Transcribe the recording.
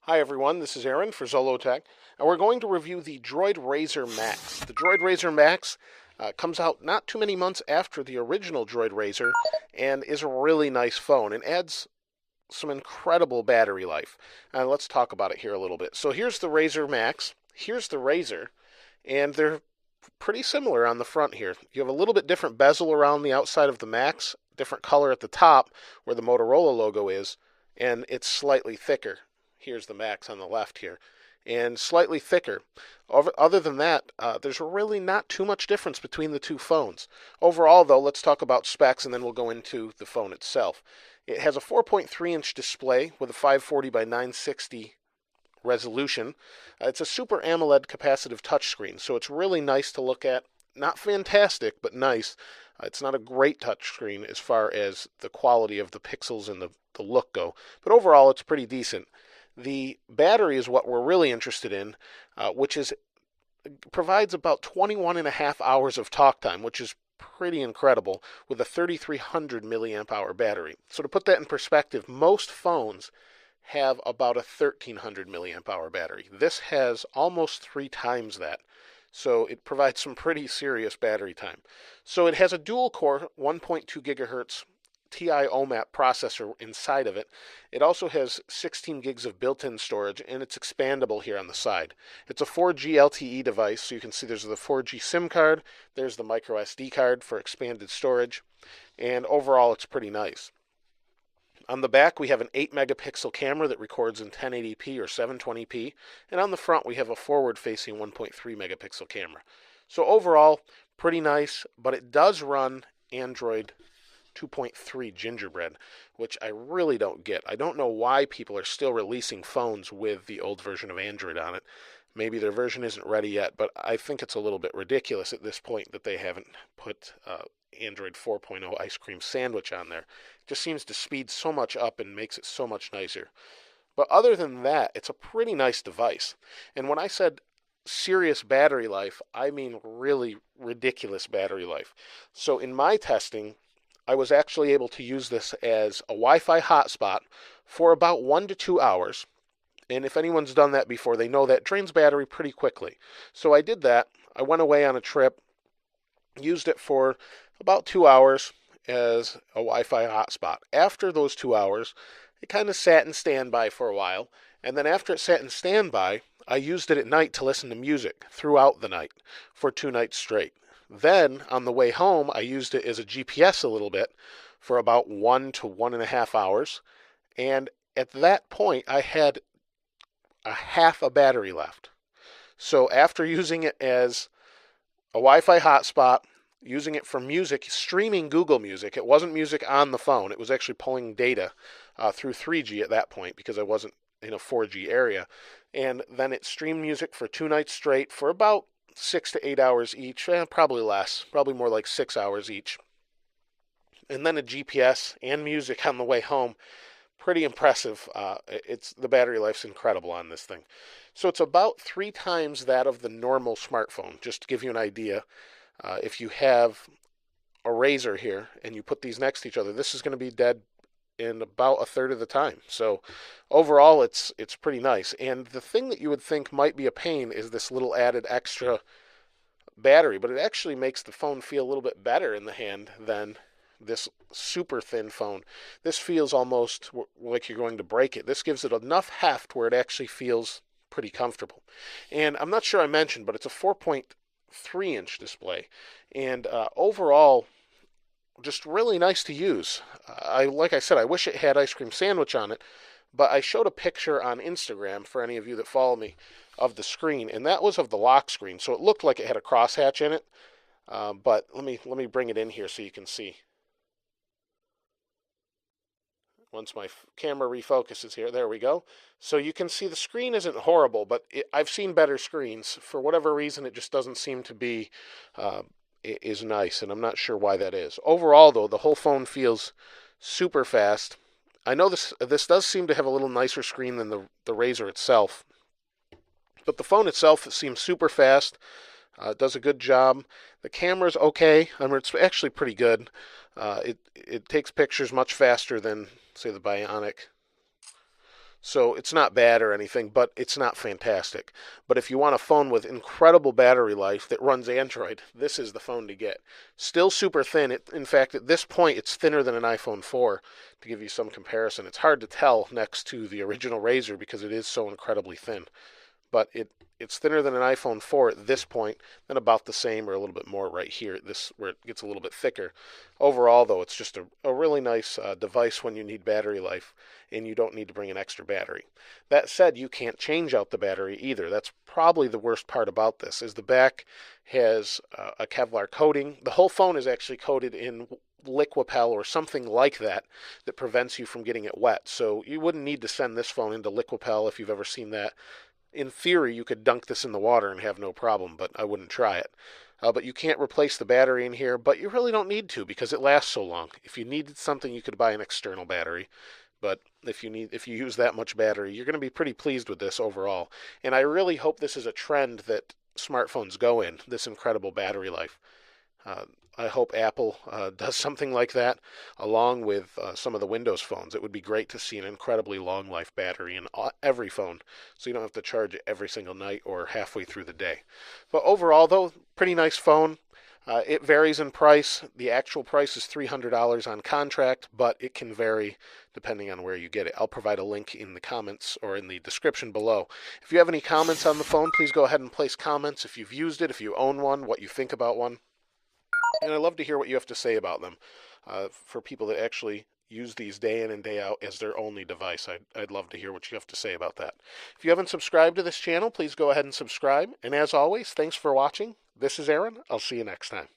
Hi everyone, this is Aaron for Zolotech, and we're going to review the Droid RAZR Maxx. The Droid RAZR Maxx comes out not too many months after the original Droid RAZR and is a really nice phone and adds some incredible battery life. Let's talk about it here a little bit. So here's the RAZR Maxx, here's the RAZR, and they're pretty similar on the front here. You have a little bit different bezel around the outside of the Maxx, different color at the top where the Motorola logo is, and it's slightly thicker. Here's the Maxx on the left here, and slightly thicker. Other than that, there's really not too much difference between the two phones. Overall, though, let's talk about specs and then we'll go into the phone itself. It has a 4.3-inch display with a 540 by 960 resolution. It's a Super AMOLED capacitive touchscreen, so it's really nice to look at. Not fantastic, but nice. It's not a great touchscreen as far as the quality of the pixels and the look go, but overall it's pretty decent. The battery is what we're really interested in, which provides about 21 and a half hours of talk time, which is pretty incredible, with a 3300 milliamp hour battery. So to put that in perspective, most phones have about a 1300 milliamp hour battery. This has almost 3 times that. So it provides some pretty serious battery time. So it has a dual core 1.2 gigahertz TI OMAP processor inside of it. It also has 16 gigs of built-in storage, and it's expandable here on the side. It's a 4G LTE device, so you can see there's the 4G SIM card, there's the micro SD card for expanded storage, and overall it's pretty nice. On the back we have an 8 megapixel camera that records in 1080p or 720p, and on the front we have a forward-facing 1.3 megapixel camera. So overall, pretty nice, but it does run Android 2.3 Gingerbread, which I really don't get. I don't know why people are still releasing phones with the old version of Android on it. Maybe their version isn't ready yet, but I think it's a little bit ridiculous at this point that they haven't put Android 4.0 Ice Cream Sandwich on there. It just seems to speed so much up and makes it so much nicer. But other than that, it's a pretty nice device. And when I said serious battery life, I mean really ridiculous battery life. So in my testing, I was actually able to use this as a Wi-Fi hotspot for about 1 to 2 hours. And if anyone's done that before, they know that drains battery pretty quickly. So I did that. I went away on a trip, used it for about 2 hours as a Wi-Fi hotspot. After those 2 hours, it kind of sat in standby for a while. And then after it sat in standby, I used it at night to listen to music throughout the night for 2 nights straight. Then, on the way home, I used it as a GPS a little bit for about 1 to 1.5 hours. And at that point, I had a half a battery left. So after using it as a Wi-Fi hotspot, using it for music, streaming Google Music, it wasn't music on the phone. It was actually pulling data through 3G at that point because I wasn't in a 4G area. And then it streamed music for 2 nights straight for about 6 to 8 hours each, probably less, probably more like 6 hours each. And then a GPS and music on the way home. Pretty impressive. The battery life's incredible on this thing. So it's about 3 times that of the normal smartphone, just to give you an idea. If you have a RAZR here and you put these next to each other, this is going to be dead in about 1/3 of the time. So overall, it's pretty nice. And the thing that you would think might be a pain is this little added extra battery, but it actually makes the phone feel a little bit better in the hand than this super thin phone. This feels almost like you're going to break it. This gives it enough heft where it actually feels pretty comfortable. And I'm not sure I mentioned, but it's a 4.3-inch display. And overall, just really nice to use. Like I said, I wish it had Ice Cream Sandwich on it, but I showed a picture on Instagram for any of you that follow me of the screen, and that was of the lock screen. So it looked like it had a crosshatch in it, but let me bring it in here so you can see. Once my camera refocuses here, there we go. So you can see the screen isn't horrible, but I've seen better screens. For whatever reason, it just doesn't seem to be is nice, and I'm not sure why that is. Overall, though, the whole phone feels super fast. I know this does seem to have a little nicer screen than the RAZR itself, but the phone itself seems super fast. It does a good job. The camera's okay. I mean, it's actually pretty good. It takes pictures much faster than, say, the Bionic. So it's not bad or anything, but it's not fantastic. But if you want a phone with incredible battery life that runs Android, this is the phone to get. Still super thin. In fact, at this point, it's thinner than an iPhone 4. To give you some comparison, it's hard to tell next to the original RAZR because it is so incredibly thin. But it's thinner than an iPhone 4 at this point, then about the same or a little bit more right here at this where it gets a little bit thicker. Overall, though, it's just a really nice device when you need battery life and you don't need to bring an extra battery. That said, you can't change out the battery either. That's probably the worst part about this, is the back has a Kevlar coating. The whole phone is actually coated in Liquipel or something like that that prevents you from getting it wet. So you wouldn't need to send this phone into Liquipel if you've ever seen that. In theory, you could dunk this in the water and have no problem, but I wouldn't try it. But you can't replace the battery in here, but you really don't need to because it lasts so long. If you needed something, you could buy an external battery. But if you use that much battery, you're going to be pretty pleased with this overall. And I really hope this is a trend that smartphones go in, this incredible battery life. I hope Apple does something like that along with some of the Windows phones. It would be great to see an incredibly long life battery in every phone so you don't have to charge it every single night or halfway through the day. But overall, though, pretty nice phone. It varies in price. The actual price is $300 on contract, but it can vary depending on where you get it. I'll provide a link in the comments or in the description below. If you have any comments on the phone, please go ahead and place comments. If you've used it, if you own one, what you think about one. And I love to hear what you have to say about them. For people that actually use these day in and day out as their only device, I'd love to hear what you have to say about that. If you haven't subscribed to this channel, please go ahead and subscribe. And as always, thanks for watching. This is Aaron. I'll see you next time.